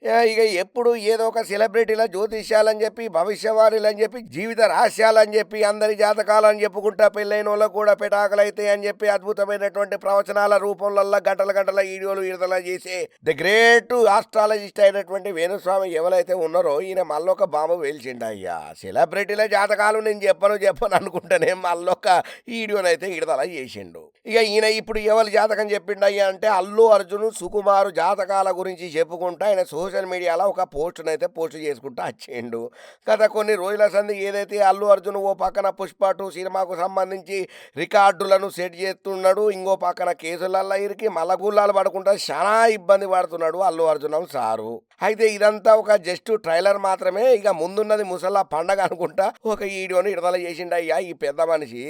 ఇక ఎప్పుడు ఏదో ఒక సెలబ్రిటీల జ్యోతిష్యాలని చెప్పి, భవిష్యవాణులని చెప్పి, జీవిత రహస్యాలని చెప్పి, అందరి జాతకాలని చెప్పుకుంటా పెళ్ళైన వాళ్ళకు కూడా పెటాకులైతాయి అని చెప్పి అద్భుతమైనటువంటి ప్రవచనాల రూపంలో గంటల గంటల వీడియోలు విడుదల చేసే ది గ్రేట్ ఆస్ట్రాలజిస్ట్ అయినటువంటి వేణుస్వామి ఎవరైతే ఉన్నారో ఈయన మళ్ళొక బాంబు వేల్చిండు అయ్యా. సెలబ్రిటీల జాతకాలు నేను చెప్పను అనుకుంటేనే మళ్ళొక వీడియోనైతే విడుదల చేసిండు. ఇక ఈయన ఇప్పుడు ఎవరి జాతకం చెప్పిండు అయ్యా అంటే అల్లు అర్జున్ సుకుమారు జాతకాల గురించి చెప్పుకుంటా ఆయన సోషల్ మీడియాలో ఒక పోస్ట్ చేసుకుంటూ వచ్చేయండు. గత కొన్ని రోజుల సంది ఏదైతే అల్లు అర్జున్ ఓ పక్కన పుష్ప 2 సినిమాకు సంబంధించి రికార్డులను సెట్ చేస్తున్నాడు, ఇంకో పక్కన కేసులల్లో ఇరికి మల్లగుల్లాలు పడుకుంటా చాలా ఇబ్బంది పడుతున్నాడు అల్లు అర్జున్ సారు. అయితే ఇదంతా ఒక జస్ట్ ట్రైలర్ మాత్రమే. ఇక ముందున్నది ముసల్లా పండగ అనుకుంటా ఒక వీడియోని విడుదల చేసిండయ్యా ఈ పెద్ద మనిషి.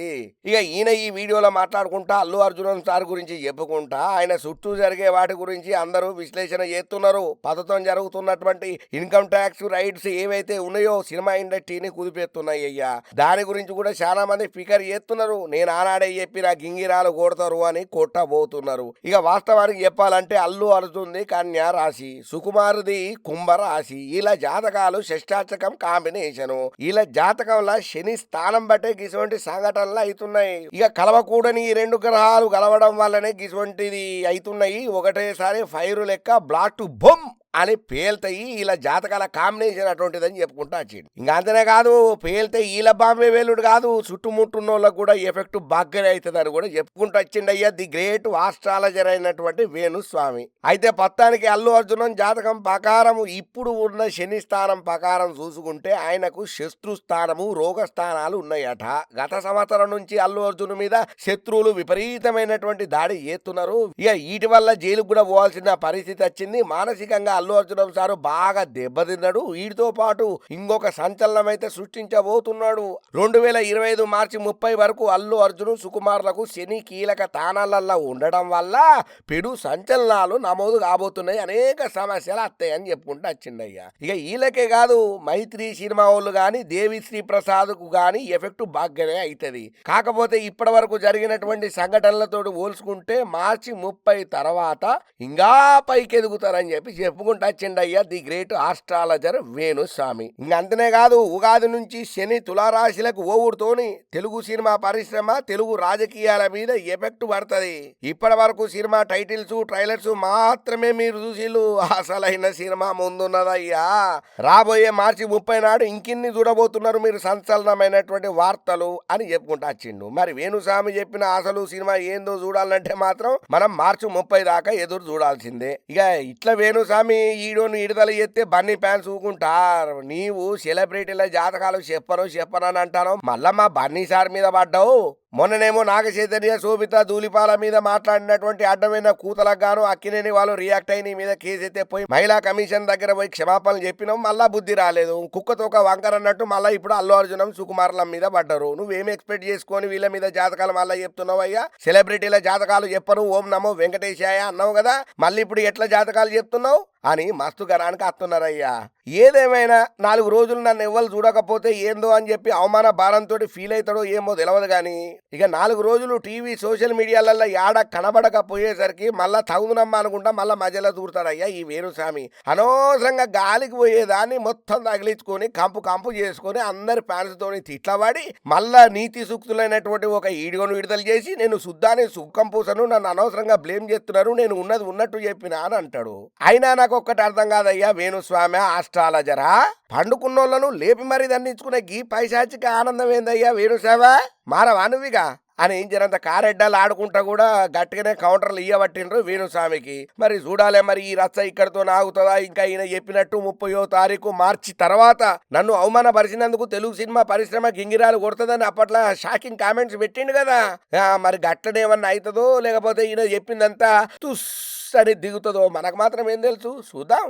ఇక ఈయన ఈ వీడియోలో మాట్లాడుకుంటా అల్లు అర్జున్ సార్ గురించి చెప్పుకుంటా ఆయన చుట్టూ జరిగే వాటి గురించి అందరూ విశ్లేషణ చేస్తున్నారు. పథకం జరుగుతున్నటువంటి ఇన్కమ్ ట్యాక్స్ రైట్స్ ఏవైతే ఉన్నాయో సినిమా ఇండస్ట్రీని కుదిపెడుతున్నాయి అయ్యా. దాని గురించి కూడా చాలా మంది ఫికర్ చేస్తున్నారు. నేను ఆనాడే చెప్పిన గింగిరాలు కొడతారు అని కొట్టబోతున్నారు. ఇక వాస్తవానికి చెప్పాలంటే అల్లు అర్జున్ది కన్యా రాశి, సుకుమార్ది కుంభ రాశి. ఇలా జాతకాలు షష్టాచకం కాంబినేషను. ఇలా జాతకంలో శని స్థానం బట్టే గిటువంటి సంఘటనలు అవుతున్నాయి. ఇక కలవకూడని ఈ రెండు గ్రహాలు కలవడం వల్లనే గిటువంటిది అవుతున్నాయి. ఒకటేసారి ఫైర్ లెక్క బ్లాస్ట్ బొమ్ అని పేల్తాయి. ఇలా జాతకాల కాంబినేషన్ అటువంటిదని చెప్పుకుంటా వచ్చింది. ఇంకా అంతనే కాదు, పేల్తే ఈల బాంబే వేలుడు కాదు, చుట్టుముట్టున్న వాళ్ళకు కూడా ఎఫెక్ట్ బాగానే అవుతుంది అని కూడా చెప్పుకుంటూ వచ్చిండయ్యా ది గ్రేట్ ఆస్ట్రాలజర్ అయినటువంటి వేణుస్వామి. అయితే పత్తానికి అల్లు అర్జున్ జాతకం ప్రకారం ఇప్పుడు ఉన్న శని స్థానం ప్రకారం చూసుకుంటే ఆయనకు శత్రుస్థానము రోగస్థానాలు ఉన్నాయట. గత సంవత్సరం నుంచి అల్లు అర్జున్ మీద శత్రువులు విపరీతమైనటువంటి దాడి చేస్తున్నారు. ఇక వీటి వల్ల జైలుకు కూడా పోవాల్సిన పరిస్థితి వచ్చింది. మానసికంగా అల్లు అర్జున్ సారు బాగా దెబ్బతిన్నాడు. వీటితో పాటు ఇంకొక సంచలనం అయితే సృష్టించబోతున్నాడు. 2025 మార్చి 30 వరకు అల్లు అర్జున్ సుకుమార్లకు శని కీలక స్థానాలలో ఉండడం వల్ల పెను సంచలనాలు నమోదు కాబోతున్నాయి. అనేక సమస్యలు వస్తాయని చెప్పుకుంటూ వచ్చిండయ్యా. ఇక వీళ్ళకే కాదు, మైత్రి సినిమా వాళ్ళు కానీ దేవిశ్రీ ప్రసాద్ కు కానీ ఎఫెక్ట్ బాగానే అవుతుంది. కాకపోతే ఇప్పటి వరకు జరిగినటువంటి సంఘటనలతో పోల్చుకుంటే మార్చి 30 తర్వాత ఇంకా పైకి ఎదుగుతారని చెప్పుకుంటూ వచ్చిండయ్యా ది గ్రేట్ ఆస్ట్రాలజర్ వేణుస్వామి. ఇంకంతనే కాదు, ఉగాది నుంచి శని తులారాశిలకు ఓవుడుతోని తెలుగు సినిమా పరిశ్రమ, తెలుగు రాజకీయాల మీద ఎఫెక్ట్ పడుతుంది. ఇప్పటి వరకు సినిమా టైటిల్స్ ట్రైలర్స్ మాత్రమే మీరు చూసిళ్ళు. అసలైన సినిమా ముందున్నదయ్యా. రాబోయే మార్చి 30 నాడు ఇంకిన్ని చూడబోతున్నారు మీరు సంచలనమైనటువంటి వార్తలు అని చెప్పుకుంటా వచ్చిండు. మరి వేణుస్వామి చెప్పిన అసలు సినిమా ఏందో చూడాలంటే మాత్రం మనం మార్చి 30 దాకా ఎదురు చూడాల్సిందే. ఇక ఇట్లా వేణుస్వామి ఈడోను విడుదల చేస్తే బన్నీ ఫ్యాన్స్ ఊకుంటారు. నీవు సెలబ్రిటీల జాతకాలు చెప్పనని అంటాను, మళ్ళా మా బన్నీ సార్ మీద పడ్డావు. మొన్ననేమో నాగ చైతన్య శోభిత ధూళిపాల మీద మాట్లాడినటువంటి అడ్డమైన కూతలకు గాను అక్కినేని వాళ్ళు రియాక్ట్ అయి నీ మీద కేసైతే పోయి మహిళా కమిషన్ దగ్గర పోయి క్షమాపణలు చెప్పినావు. మళ్ళా బుద్ధి రాలేదు, కుక్కతోక వంకర అన్నట్టు మళ్ళీ ఇప్పుడు అల్లు అర్జున్ సుకుమార్ల మీద పడ్డారు. నువ్వేం ఎక్స్పెక్ట్ చేసుకొని వీళ్ళ మీద జాతకాలు మళ్ళీ చెప్తున్నావు అయ్యా? సెలబ్రిటీల జాతకాలు చెప్పను, ఓం నమో వెంకటేశాయ అన్నావు కదా, మళ్ళీ ఇప్పుడు ఎట్లా జాతకాలు చెప్తున్నావు అని మస్తు గరానికి వస్తున్నారయ్యా. ఏదేమైనా 4 రోజులు నన్ను ఎవ్వరు చూడకపోతే ఏందో అని చెప్పి అవమాన భారంతో ఫీల్ అవుతాడో ఏమో తెలియదు. కానీ ఇక 4 రోజులు టీవీ సోషల్ మీడియాలలో యాడ కనబడకపోయేసరికి మళ్ళా తగునమ్మ అనుకుంటా మళ్ళా మధ్యలో దూరుతాడయ్యా ఈ వేణుస్వామి. అనవసరంగా గాలికి పోయేదాన్ని మొత్తం తగిలించుకొని కంపు చేసుకొని అందరి ఫ్యాన్స్ తోని తిట్లబడి మళ్ళా నీతి సూక్తులైనటువంటి ఒక వీడియోను విడుదల చేసి నేను శుద్ధాన్ని సుఖం పూసను, నన్ను అనవసరంగా బ్లేమ్ చేస్తున్నారు, నేను ఉన్నది ఉన్నట్టు చెప్పినా అని అంటాడు. అయినా నాకు ఒక్కటి అర్థం కాదయ్యా, వేణుస్వామి ఆస్ట్రాలజరా పండుకున్నోళ్లను లేపి మరీ దండించుకునే గీ పైశాచిక ఆనందం ఏందయ్యా వేణుస్వామి? మారవానువిగా అని జరంత కారెడ్డాలు ఆడుకుంటా కూడా గట్టిగానే కౌంటర్లు ఇయ్యబట్టిండ్రు వేణుస్వామికి. మరి చూడాలే మరి ఈ రచ్చ ఇక్కడితో ఆగుతుందా? ఇంకా ఈయన చెప్పినట్టు 30వ తారీఖు మార్చి తర్వాత నన్ను అవమానపరిచినందుకు తెలుగు సినిమా పరిశ్రమ గింగిరాలు కొడుతుందని అప్పట్లో షాకింగ్ కామెంట్స్ పెట్టిండు కదా. మరి గట్లనేమన్నా అవుతుందో లేకపోతే ఈయన చెప్పిందంతా తుస్ అని దిగుతుందో మనకు మాత్రం ఏం తెలుసు, చూద్దాం.